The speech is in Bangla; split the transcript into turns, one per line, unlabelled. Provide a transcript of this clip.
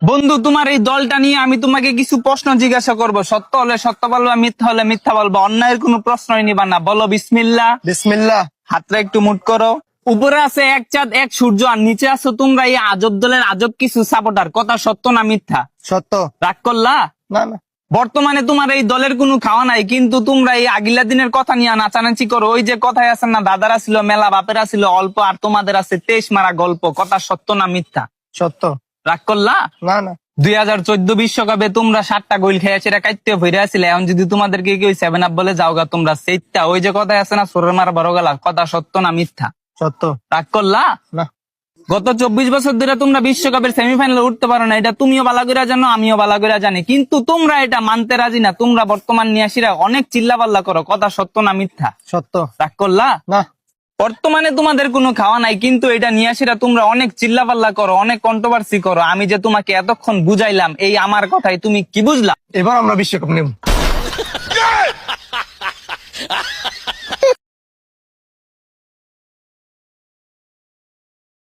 বন্ধু, তোমার এই দলটা নিয়ে আমি তোমাকে কিছু প্রশ্ন জিজ্ঞাসা করব। সত্য হলে সত্য বলবা, মিথ্যা হলে মিথ্যা বলবা। অন্যায়ের কোনো প্রশ্নই নিবা না। বলো বিসমিল্লাহ।
বিসমিল্লাহ।
হাতটা একটু মুট করো। উপরে আছে এক চাঁদ এক সূর্য, আর নিচে আছো তোমরা এই আজব দলের আজব কিছু সাপোর্টার। কথা সত্য না মিথ্যা?
সত্য।
রাগ করলা?
না না।
বর্তমানে তোমার এই দলের কোনো খাওয়া নাই, কিন্তু তোমরা এই আগিলা দিনের কথা নিয়ে নাচানাচি করো। ওই যে কথায় আছে না, দাদারা ছিল মেলা, বাপেরা ছিল অল্প, আর তোমাদের আছে 23 মারা গল্প। কথা সত্য না মিথ্যা?
সত্য।
রাগ করলা?
না না।
2014 বিশ্বকাপে তোমরা 7টা গোল খেয়ে সেটা কাটতে ভরে আসলে। এখন যদি তোমাদেরকে কেউ 7 আপ বলে যাওগা তোমরা সেইটা, ওই যে কথায় আছে না, সোরের মারা বড় গেলা। কথা সত্য না মিথ্যা?
সত্য।
রাগ করলা?
না।
গত 24 বছর ধরে তোমরা বিশ্বকাপের সেমিফাইনালে উঠতে পারো না, এটা তুমিও ভালো করে জানো, আমিও ভালো করে জানি। কিন্তু তোমরা এটা মানতে রাজি না। তোমরা বর্তমান নিয়াসীরা অনেক চিল্লাপাল্লা করো। কথা সত্য না মিথ্যা?
সত্য।
রাগ করলা?
না।
বর্তমানে তোমাদের কোনো খাওয়া নাই, কিন্তু এটা নিয়াসীরা তোমরা অনেক চিল্লাপাল্লা করো, অনেক কন্ট্রোভার্সি করো। আমি যে তোমাকে এতক্ষণ বুঝাইলাম, এই আমার কথাই তুমি কি বুঝলা?
এবার আমরা বিশ্বকাপ নেব।